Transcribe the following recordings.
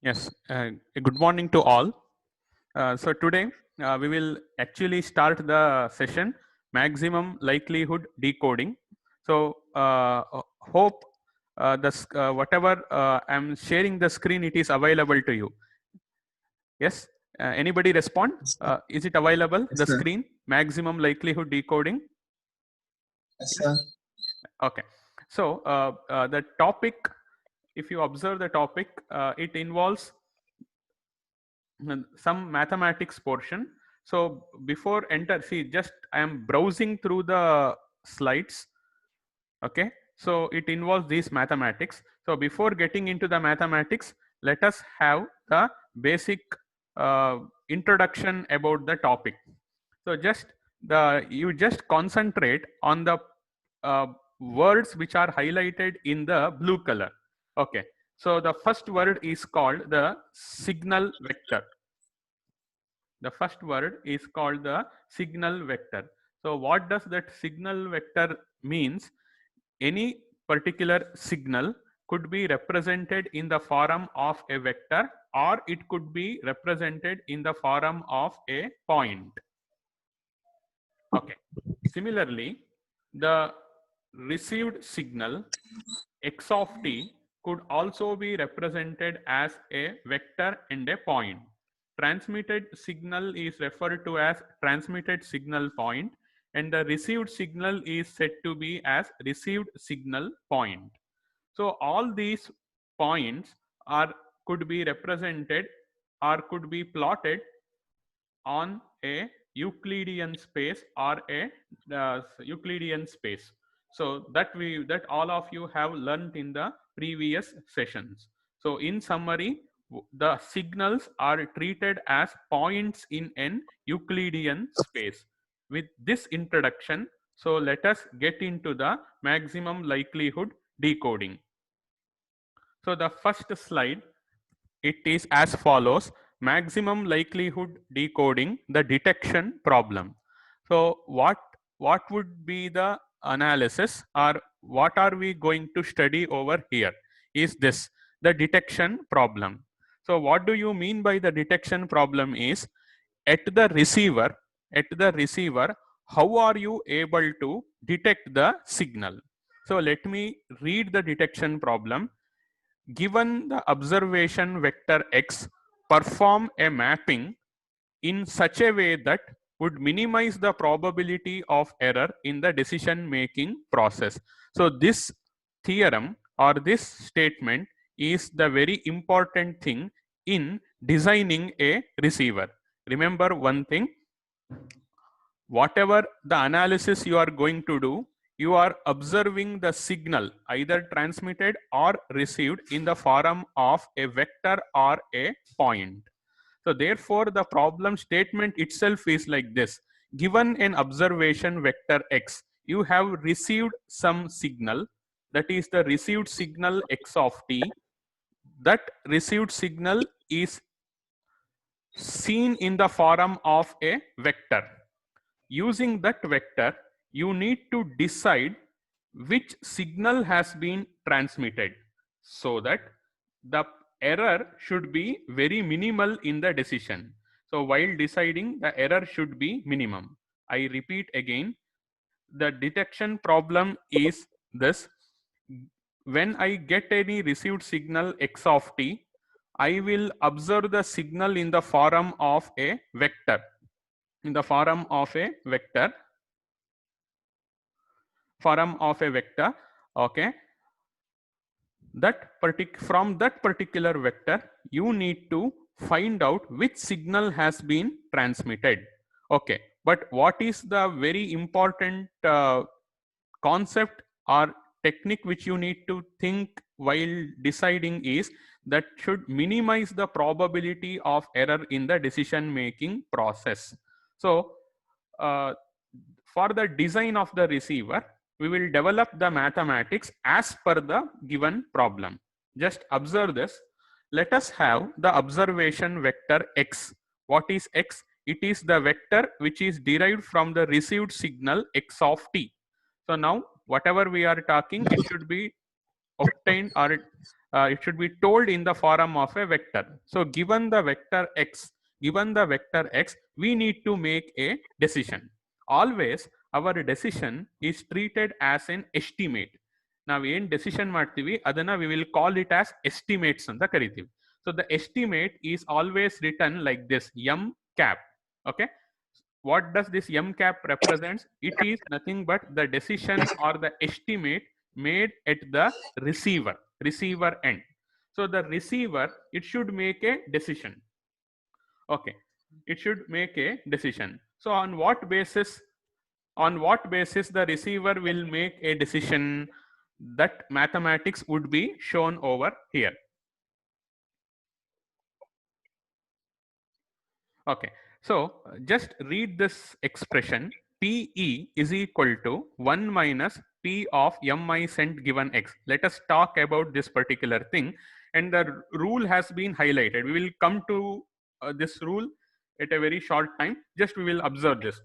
Yes, good morning to all. So today we will actually start the session maximum likelihood decoding. So hope whatever I'm sharing the screen, it is available to you. Yes, anybody respond? Yes, Is it available? The sir. screen maximum likelihood decoding. Yes, Yes. sir. Okay. So the topic, if you observe the topic, it involves some mathematics portion. So before enter, see, just I am browsing through the slides. Okay, so it involves these mathematics. So before getting into the mathematics, let us have the basic uh, introduction about the topic. So just you just concentrate on the uh, words which are highlighted in the blue color. Okay, so the first word is called the signal vector. The first word is called the signal vector. So what does that signal vector means? Any particular signal could be represented in the form of a vector, or it could be represented in the form of a point. Okay. Similarly, the received signal x of t could also be represented as a vector and a point. Transmitted signal is referred to as transmitted signal point, and the received signal is said to be as received signal point. So all these points are could be represented or could be plotted on a Euclidean space or a Euclidean space. So that all of you have learned in the previous sessions. So in summary, the signals are treated as points in an Euclidean space. With this introduction, so let us get into the maximum likelihood decoding. So the first slide, it is as follows: maximum likelihood decoding the detection problem. So what would be the analysis, or what are we going to study over here is this: the detection problem. So what do you mean by the detection problem is, at the receiver, at the receiver, how are you able to detect the signal? So let me read the detection problem. Given the observation vector x, perform a mapping in such a way that would minimize the probability of error in the decision making process. So this theorem or this statement is the very important thing in designing a receiver. Remember one thing: whatever the analysis you are going to do, you are observing the signal either transmitted or received in the form of a vector or a point. So therefore the problem statement itself is like this: given an observation vector x, you have received some signal, that is the received signal x of t. That received signal is seen in the form of a vector. Using that vector, you need to decide which signal has been transmitted, so that the error should be very minimal in the decision. So while deciding, the error should be minimum. I repeat again, the detection problem is this: when I get any received signal x of t, I will observe the signal in the form of a vector, in the form of a vector, form of a vector. Okay, from that particular vector, you need to find out which signal has been transmitted. Okay, but what is the very important concept or technique which you need to think while deciding is that should minimize the probability of error in the decision making process. So uh, for the design of the receiver, we will develop the mathematics as per the given problem. Just observe this. Let us have the observation vector x. What is x? It is the vector which is derived from the received signal x of t. So now whatever we are talking, it should be obtained, or it should be told in the form of a vector. So given the vector x, we need to make a decision. Always our decision is treated as an estimate. ನಾವು ಏನ್ decision ಮಾಡ್ತೀವಿ ಅದನ್ನ we will call it as estimates ಅಂತ ಕರಿತೀವಿ. So the estimate is always written like this, m cap. Okay, what does this m cap represents? It is nothing but the decision or the estimate made at the receiver end. So the receiver, it should make a decision. Okay, it should make a decision. So on what basis the receiver will make a decision? That mathematics would be shown over here. Okay, so just read this expression. PE is equal to 1 minus P of mi cent given x. Let us talk about this particular thing, and the rule has been highlighted. We will come to this rule at a very short time. Just we will observe this.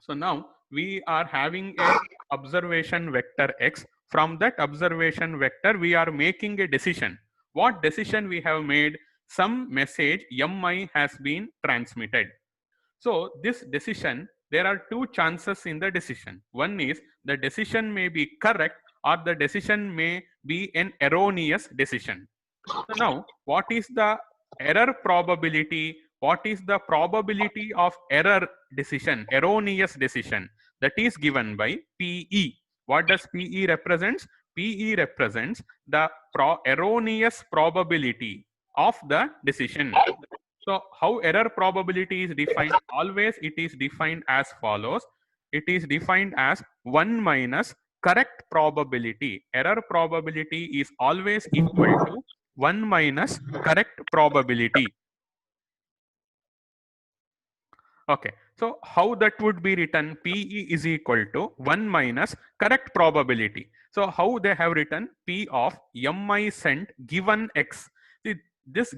So now we are having a observation vector x. From that observation vector, we are making a decision. What decision we have made? Some message mi has been transmitted. So this decision, there are two chances in the decision. One is the decision may be correct, or the decision may be an erroneous decision. So now, what is the error probability? What is the probability of error decision, erroneous decision? That is given by PE. What does PE represents? PE represents the erroneous probability of the decision. So how error probability is defined? Always it is defined as follows. It is defined as 1 minus correct probability. Error probability is always equal to 1 minus correct probability. Okay, so how that would be written? PE is equal to 1 minus correct probability. So how they have written? P of mi cent given x. See, this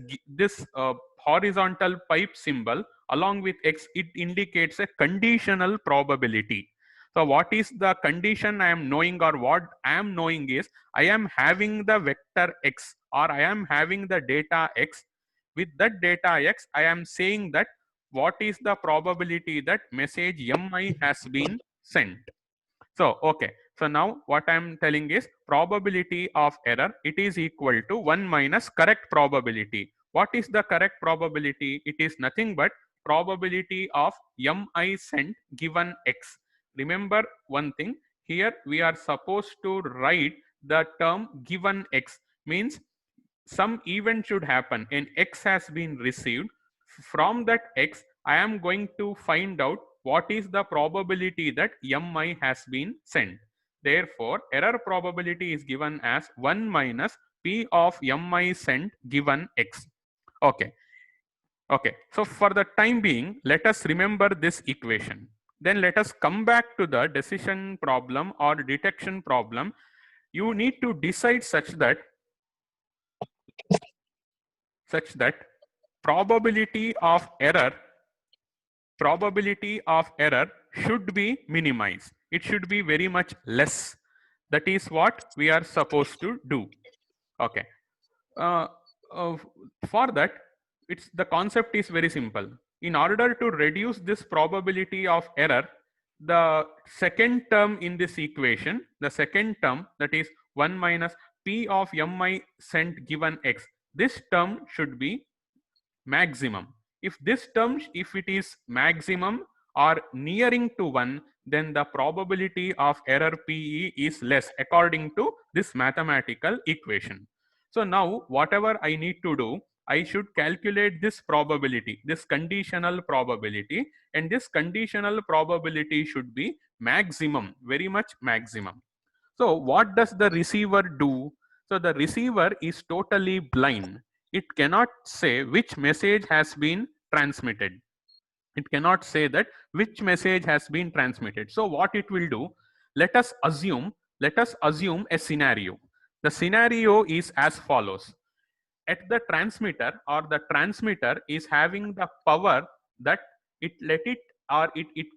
horizontal pipe symbol along with x, it indicates a conditional probability. So what is the condition I am knowing, or what I am knowing is I am having the vector x, or I am having the data x. With that data x, I am saying that what is the probability that message mi has been sent. So okay, so now what I am telling is probability of error, it is equal to 1 minus correct probability. What is the correct probability? It is nothing but probability of mi cent given x. Remember one thing, here we are supposed to write the term given x, means some event should happen and x has been received. From that x, I am going to find out what is the probability that mi has been sent. Therefore, error probability is given as 1 minus P of mi cent given x. Okay. Okay. So for the time being, let us remember this equation. Then let us come back to the decision problem or detection problem. You need to decide such that probability of error should be minimized. It should be very much less. That is what we are supposed to do. Okay. For that, the concept is very simple. In order to reduce this probability of error, the second term in this equation, the second term, that is 1 minus P of mi cent given x, this term should be maximum. If this term, if it is maximum or nearing to 1, then the probability of error PE is less according to this mathematical equation. So now whatever I need to do, I should calculate this probability, this conditional probability, and this conditional probability should be maximum, very much maximum. So what does the receiver do? So the receiver is totally blind. It cannot say which message has been transmitted. It cannot say that which message has been transmitted. So what it will do, let us assume a scenario. The scenario is as follows. At the transmitter, or the transmitter is having the power that it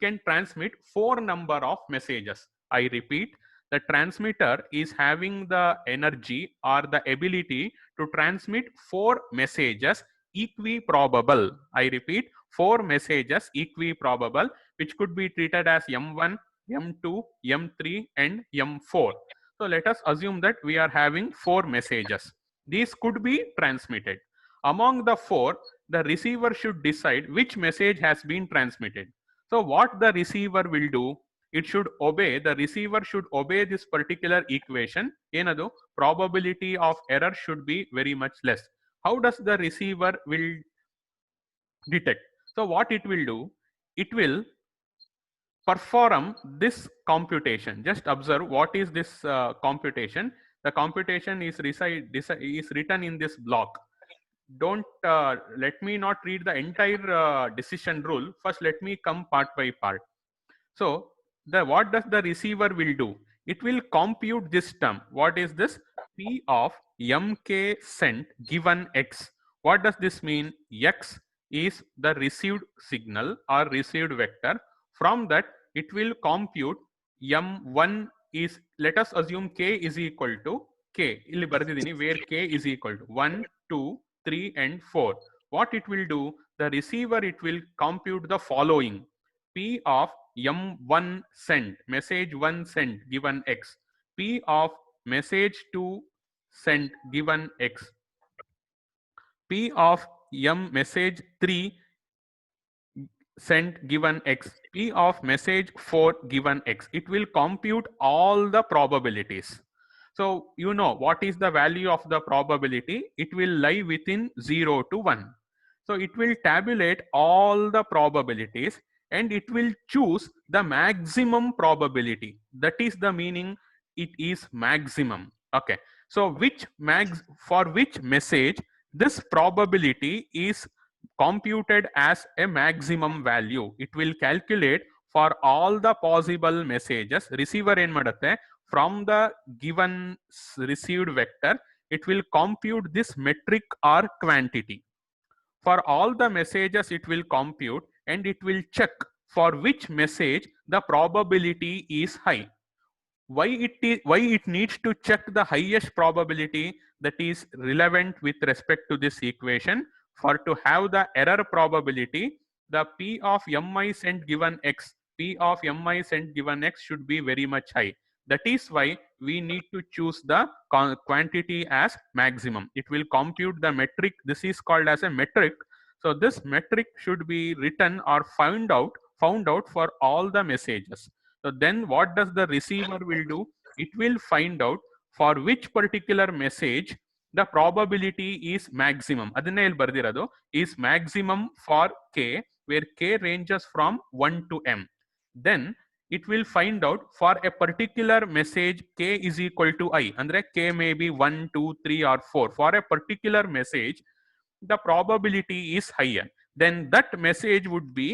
can transmit 4 number of messages. I repeat, the transmitter is having the energy or the ability to transmit 4 messages equiprobable. I repeat, 4 messages equiprobable, which could be treated as M1, M2, M3, and M4. So let us assume that we are having 4 messages. These could be transmitted. Among the 4, the receiver should decide which message has been transmitted. So what the receiver will do, the receiver should obey this particular equation. Enadu probability of error should be very much less. How does the receiver will detect? So what it will do, it will perform this computation. Just observe what is this computation. The computation is written in this block. Don't let me not read the entire decision rule. First, let me come part by part. So what does the receiver will do? It will compute this term. What is this? P of mk sent given x. What does this mean? X is the received signal or received vector. From that, it will compute m1 is, let us assume k is equal to k. Illi barದಿದ್ದೀನಿ, where k is equal to 1, 2, 3 and 4. What it will do? The receiver, it will compute the following. P of m1 sent, message 1 sent given x. P of message 2 sent given x. P of m message 3 sent given x. P of message 4 given x. It will compute all the probabilities. So you know what is the value of the probability? It will lie within 0 to 1. So it will tabulate all the probabilities and it will choose the maximum probability. That is the meaning, it is maximum. Okay. So for which message this probability is computed as a maximum value. It will calculate for all the possible messages. Receiver ಏನು ಮಾಡುತ್ತೆ, from the given received vector, it will compute this metric or quantity. For all the messages it will compute and it will check for which message the probability is high. Why it needs to check the highest probability? That is relevant with respect to this equation. For to have the error probability, the P of mi sent given x, P of mi sent given x should be very much high. That is why we need to choose the quantity as maximum. It will compute the metric. This is called as a metric. So this metric should be written or found out for all the messages. So then what does the receiver will do? It will find out for which particular message the probability is maximum. ಅದನ್ನೇ ಇಲ್ಲಿ ಬರ್ದಿರೋದು, is maximum for k, where k ranges from 1 to m. Then it will find out for a particular message k is equal to I. Andre k may be 1, 2, 3 or 4. For a particular message, the probability is higher. Then that message would be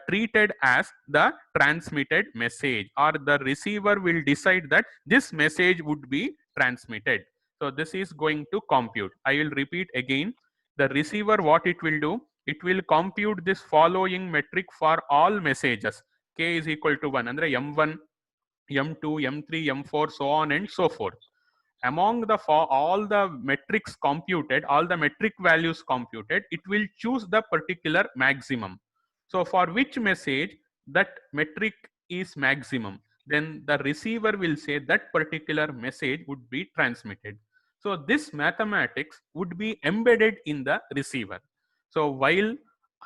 treated as the transmitted message, or the receiver will decide that this message would be transmitted. So this is going to compute. I will repeat again. The receiver, what it will do? It will compute this following metric for all messages. K is equal to 1. Andre M1, M2, M3, M4, so on and so forth. Among the all the metrics computed, all the metric values computed, it will choose the particular maximum. So for which message that metric is maximum, then the receiver will say that particular message would be transmitted. So this mathematics would be embedded in the receiver. So while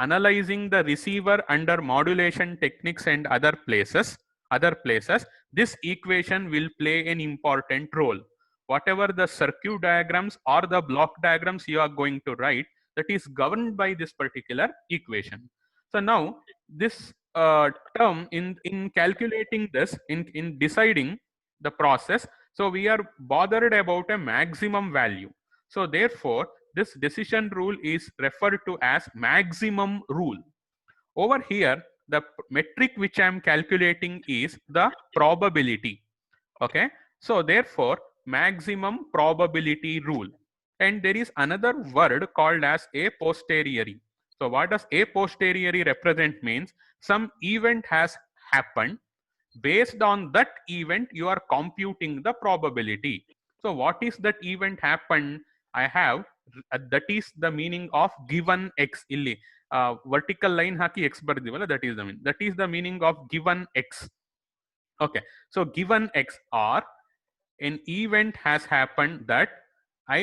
analyzing the receiver under modulation techniques and other places, this equation will play an important role. Whatever the circuit diagrams or the block diagrams you are going to write, that is governed by this particular equation. So now this term in calculating this, in deciding the process, so we are bothered about a maximum value. So therefore this decision rule is referred to as maximum rule. Over here, the metric which I am calculating is the probability. Okay. So therefore maximum probability rule. And there is another word called as a posteriori. So what does a posteriori represent? Means some event has happened Based on that event, you are computing the probability. So what is that event happened? I have that is the meaning of given x illi. Vertical line haki x ಬರ್ದಿವಲ್ಲ, that is the meaning. That is the meaning of given x. Okay, so given x, or an event has happened that I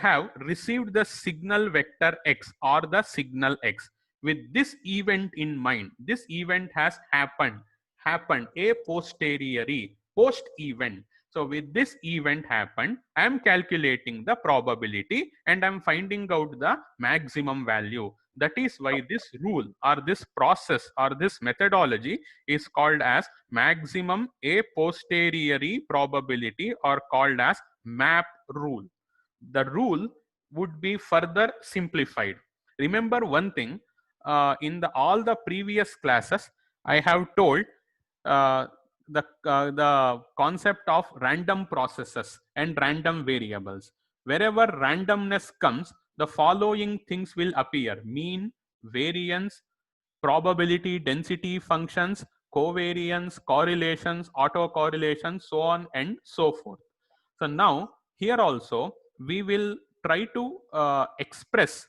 have received the signal vector x or the signal x. With this event in mind, this event has happened a posteriori, post event. So with this event happened, I am calculating the probability and I'm finding out the maximum value. That is why this rule or this process or this methodology is called as maximum a posteriori probability, or called as MAP rule. The rule would be further simplified. Remember one thing, in all the previous classes, I have told uh, the concept of random processes and random variables. Wherever randomness comes, the following things will appear: mean, variance, probability density functions, covariance, correlations, autocorrelations, so on and so forth. So now here also we will try to express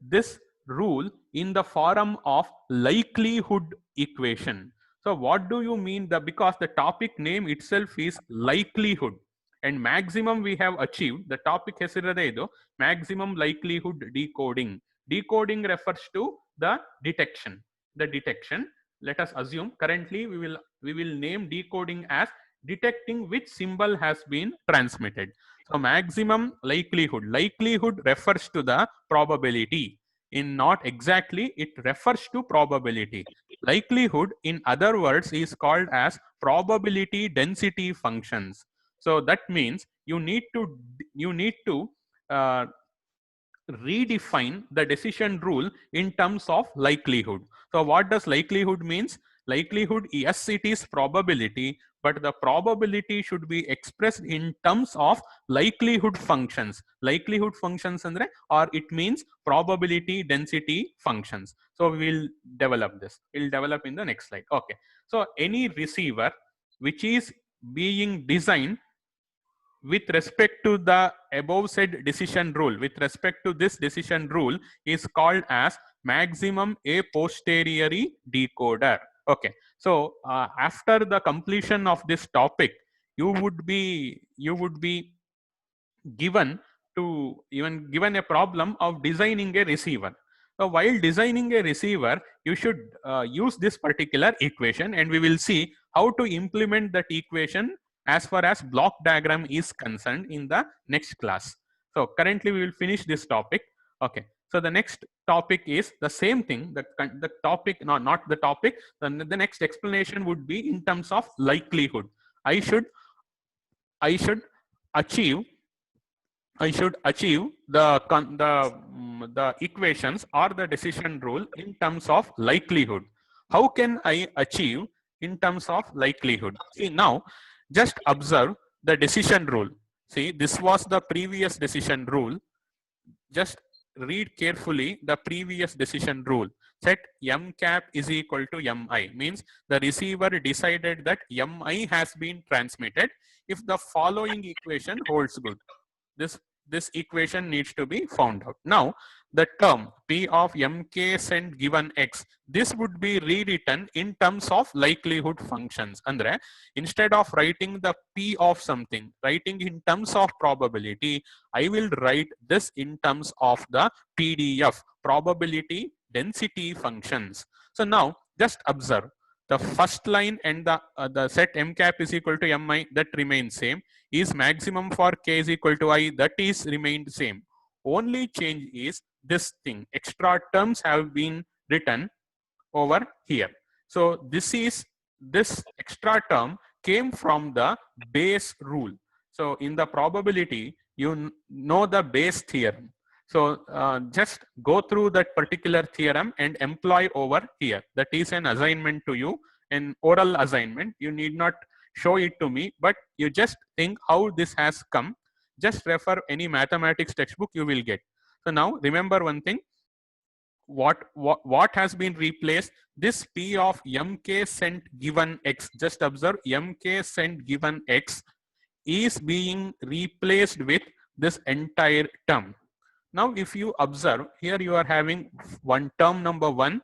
this rule in the form of likelihood equation. So what do you mean? Because the topic name itself is likelihood, and maximum we have achieved. The topic ಹೆಸರದೇ ಇದು maximum likelihood decoding. Decoding refers to the detection. The detection, let us assume currently we will name decoding as detecting which symbol has been transmitted. So maximum likelihood. Likelihood refers to the probability. In not exactly, it refers to probability. Likelihood, in other words, is called as probability density functions. So that means you need to uh, redefine the decision rule in terms of likelihood. So what does likelihood means? Likelihood, yes, it is probability, but the probability should be expressed in terms of likelihood functions. Likelihood functions andre, or it means probability density functions. So we will develop this. We'll develop in the next slide. Okay. So any receiver which is being designed with respect to the above said decision rule, with respect to this decision rule, is called as maximum a posteriori decoder. Okay, so after the completion of this topic, you would be given given a problem of designing a receiver. So while designing a receiver, you should use this particular equation, and we will see how to implement that equation as far as block diagram is concerned in the next class. So currently we will finish this topic. Okay. So the next topic is the same thing. The topic, not the topic. The next explanation would be in terms of likelihood. I should achieve I should achieve the equations or the decision rule in terms of likelihood. How can I achieve in terms of likelihood? See, now just observe the decision rule. See, this was the previous decision rule. Just read carefully the previous decision rule. Set m cap is equal to mi, means the receiver decided that mi has been transmitted if the following equation holds good. This equation needs to be found out. Now the term p of mk send given x, this would be rewritten in terms of likelihood functions. Andre, instead of writing the p of something, writing in terms of probability, I will write this in terms of the PDF, probability density functions. So now just observe the first line and the set m cap is equal to mi, that remains same. Is maximum for k is equal to I, that is remained same. Only change is this thing, extra terms have been written over here. So this extra term came from the Bayes rule. So in the probability, you know the Bayes theorem. So just go through that particular theorem and employ over here. That is an assignment to you, an oral assignment. You need not show it to me, but you just think how this has come. Just refer any mathematics textbook, you will get. So now remember one thing. what has been replaced? This P of mk cent given x, just observe, mk cent given x is being replaced with this entire term. Now if you observe here, you are having one term number 1,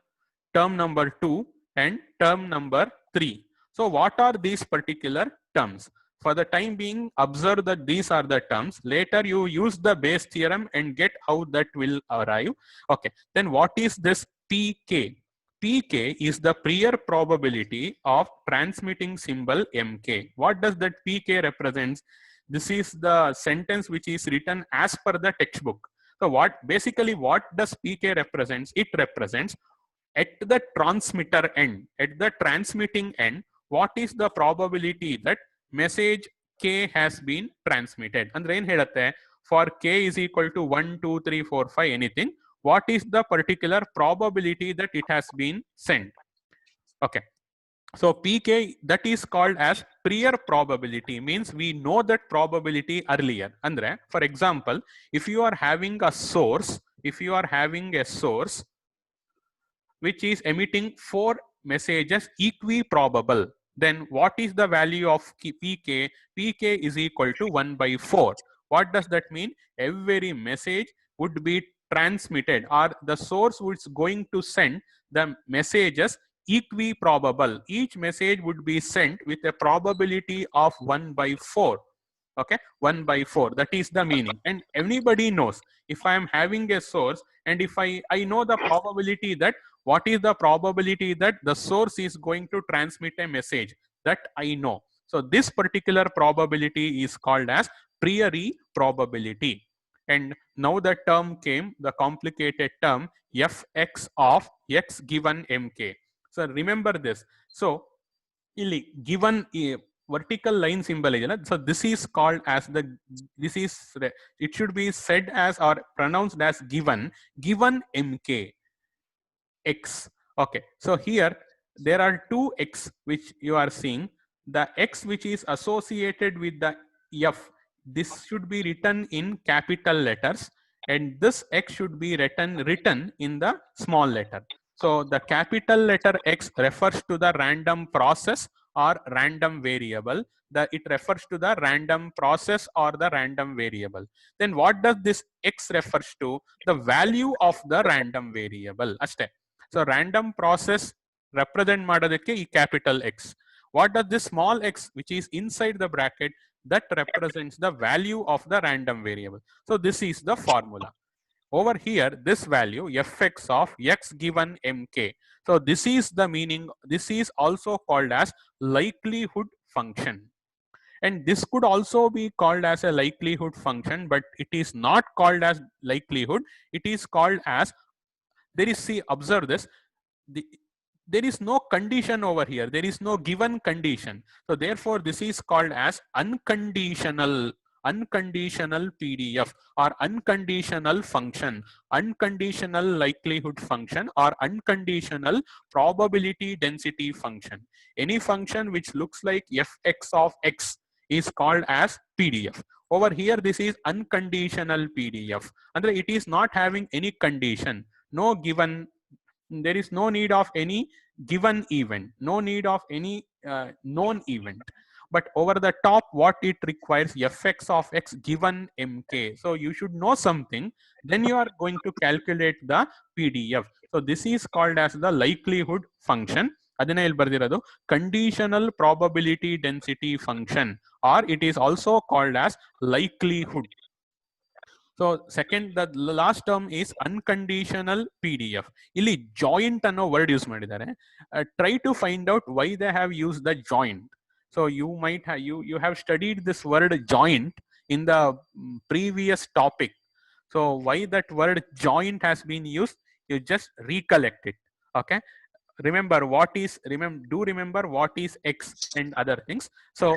term number 2 and term number 3. So what are these particular terms? For the time being, observe that these are the terms. Later you use the Bayes theorem and get how that will arrive. Okay, then what is this pk? Pk is the prior probability of transmitting symbol mk. What does that pk represents? This is the sentence which is written as per the textbook. So what basically what does pk represents? It represents at the transmitter end, at the transmitting end, what is the probability that message k has been transmitted? Andre ಏನು ಹೇಳುತ್ತೆ? For k is equal to 1, 2, 3, 4, 5 anything, what is the particular probability that it has been sent? Okay, so pk, that is called as prior probability, means we know that probability earlier. Andre, for example, if you are having a source, which is emitting 4 messages equiprobable, then what is the value of pk? Pk is equal to 1 by 4. What does that mean? Every message would be transmitted, or the source was going to send the messages equiprobable. Each message would be sent with a probability of 1 by 4. Okay, 1 by 4, that is the meaning. And anybody knows, if I am having a source and if I know the probability that what is the probability that the source is going to transmit a message, that I know. So this particular probability is called as priori probability. And now the term came, the complicated term fx of x given mk. So remember this. So ಇಲ್ಲಿ given vertical line symbol ಇದೆಯಲ್ಲ, so this is called as the, this is, it should be said as or pronounced as given mk x. Okay, so here there are two x which you are seeing. The x which is associated with the f, this should be written in capital letters, and this x should be written in the small letter. So the capital letter x refers to the random process or random variable. It refers to the random process or the random variable. Then what does this x refers to? The value of the random variable ಅಷ್ಟೇ. So random process represent ಮಾಡೋದಕ್ಕೆ ಈ capital X. What does this small x which is inside the bracket? That represents the value of the random variable. So this is the formula. Over here, this value fx of x given mk. So this is the meaning. This is also called as likelihood function. And this could also be called as a likelihood function, but it is not called as likelihood. It is called as, there is, see, observe this, there is no condition over here, there is no given condition. So therefore this is called as unconditional PDF or unconditional function, unconditional likelihood function or unconditional probability density function. Any function which looks like fx of x is called as PDF. Over here this is unconditional PDF, and it is not having any condition, no given, there is no need of any given event, no need of any known event. But over the top, what it requires, fx of x given mk. So you should know something, then you are going to calculate the PDF. So this is called as the likelihood function. ಅದನ್ನೇ ಇಲ್ಲಿ ಬರ್ದಿರೋದು conditional probability density function, or it is also called as likelihood. So second, the last term is unconditional PDF. ಇಲ್ಲಿ joint ಅನ್ನೋ word use ಮಾಡಿದ್ದಾರೆ. Try to find out why they have used the joint. So you might have, you have studied this word joint in the previous topic. So why that word joint has been used, you just recollect it. Okay, remember what is, remember what is x and other things. So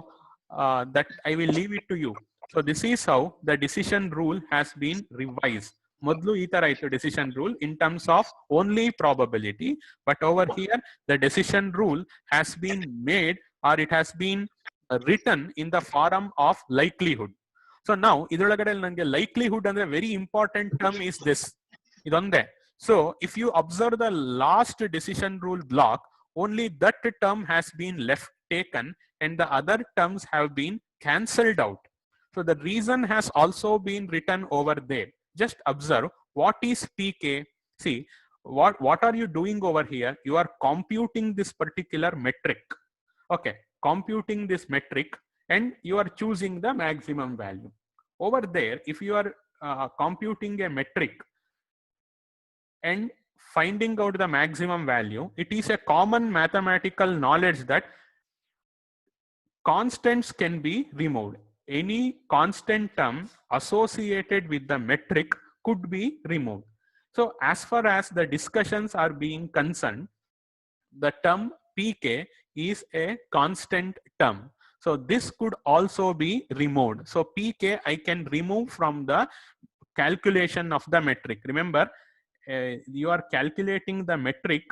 that I will leave it to you. So this is how the decision rule has been revised. ಮೊದಲು ಈ ತರ ಇತ್ತು decision rule in terms of only probability, but over here the decision rule has been made, or it has been written in the form of likelihood. So now ಇದರೊಳಗಡೆ ನನಗೆ likelihood ಅಂದ್ರೆ very important term is this, ಇದೊಂದೇ. So if you observe the last decision rule block, only that term has been left taken and the other terms have been cancelled out. So the reason has also been written over there. Just observe what is pk. See, what are you doing over here? You are computing this particular metric. Okay, computing this metric and you are choosing the maximum value. Over there, if you are computing a metric and finding out the maximum value, it is a common mathematical knowledge that constants can be removed. Any constant term associated with the metric could be removed. So as far as the discussions are being concerned, the term pk is a constant term. So this could also be removed. So pk I can remove from the calculation of the metric. Remember, you are calculating the metric.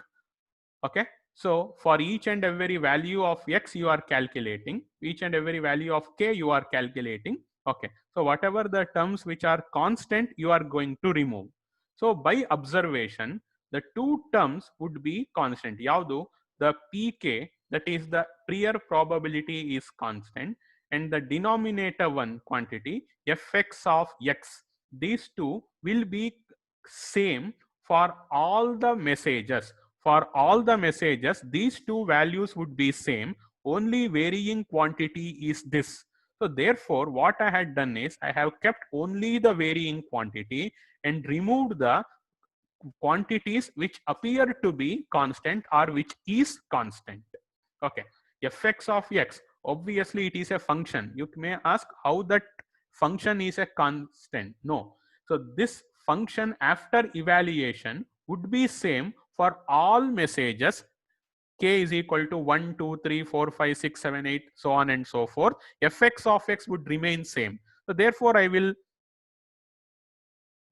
Okay, so for each and every value of x you are calculating, each and every value of k you are calculating. Okay, so whatever the terms which are constant you are going to remove. So by observation, the two terms would be constant. Yaudu, the pk, that is the prior probability, is constant, and the denominator one quantity fx of x, these two will be same for all the messages. For all the messages, these two values would be same. Only varying quantity is this. So therefore, what I had done is I have kept only the varying quantity and removed the quantities which appear to be constant or which is constant. Okay, fx of x, obviously it is a function. You may ask how that function is a constant. No, so this function after evaluation would be same for all messages. K is equal to 1, 2, 3, 4, 5, 6, 7, 8, so on and so forth. Fx of x would remain same. So therefore, I will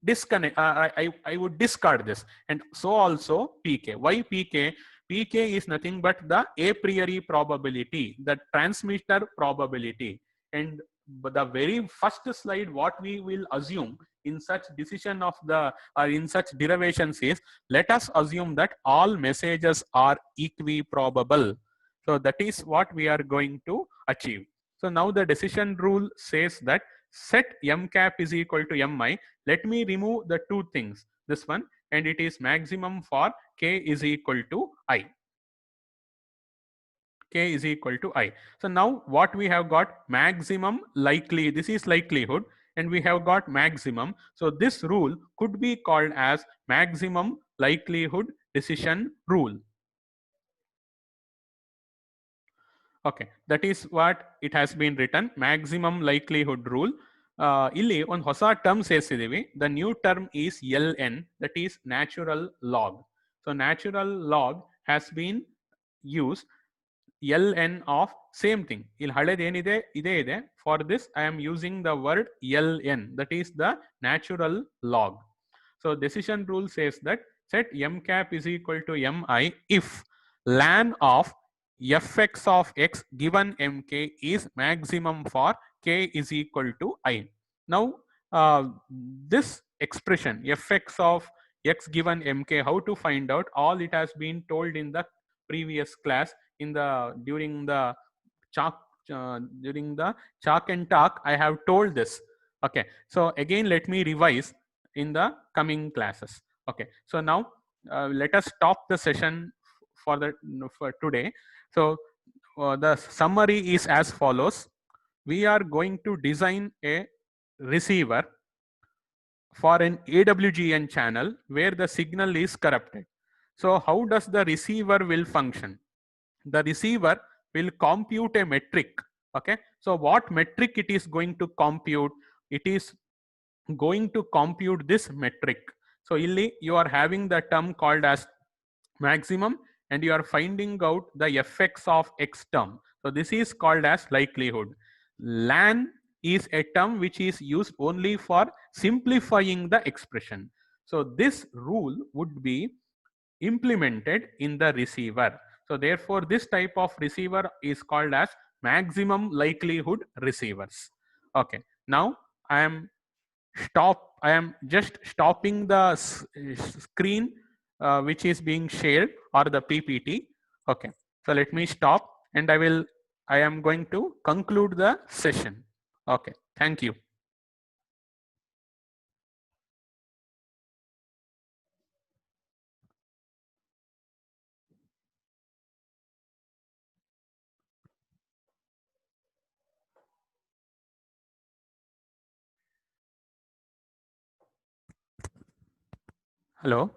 disconnect. I would discard this, and so also pk. Why pk? Pk is nothing but the a priori probability, the transmitter probability, and the very first slide what we will assume in such decision of the in such derivations is, let us assume that all messages are equiprobable. So that is what we are going to achieve. So now the decision rule says that set m cap is equal to mi. Let me remove the two things, this one, and it is maximum for k is equal to I. K is equal to I. So now what we have got, maximum likely, this is likelihood, and we have got maximum. So this rule could be called as maximum likelihood decision rule. Okay, that is what it has been written, maximum likelihood rule. Illi on ಹೊಸ term ಸೇರಿಸಿದೀವಿ. The new term is ln, that is natural log. So natural log has been used. ln of same thing. ಇಲ್ಲಿ ಹಳೇದು ಏನಿದೆ ಇದೇ ಇದೆ. For this I am using the word ln, that is the natural log. So decision rule says that set m cap is equal to mi if ln of fx of x given mk is maximum for k is equal to I. Now this expression fx of x given mk, how to find out? All it has been told in the previous class, in the during the chalk and talk I have told this. Okay, so again let me revise in the coming classes. Okay, so now let us stop the session for today. So the summary is as follows. We are going to design a receiver for an AWGN channel where the signal is corrupted. So how does the receiver will function? The receiver will compute a metric. Okay, so what metric it is going to compute? It is going to compute this metric. So illi you are having the term called as maximum and you are finding out the fx of x term. So this is called as likelihood. Ln is a term which is used only for simplifying the expression. So this rule would be implemented in the receiver. So therefore this type of receiver is called as maximum likelihood receivers. Okay, now I am stop I am just stopping the screen which is being shared or the PPT. Okay, so let me stop and I am going to conclude the session. Okay, thank you. Hello.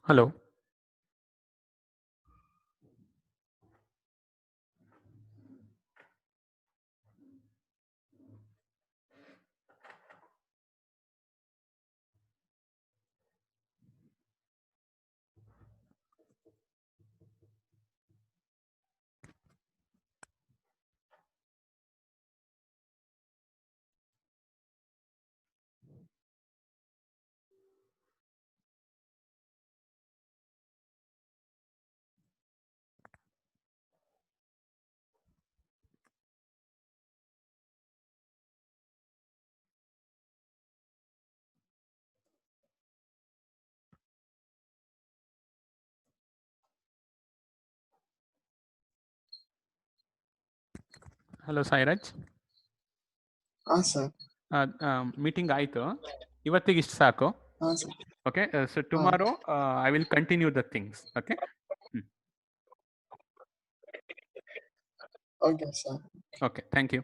Hello. Hello, Sairaj. Sir. Meeting ಆಯ್ತು ಇವತ್ತಿಗೆ ಇಷ್ಟು ಸಾಕು. Sir. Okay, so tomorrow I will continue the things. Okay. Okay, sir. Okay, thank you.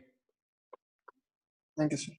Thank you, sir.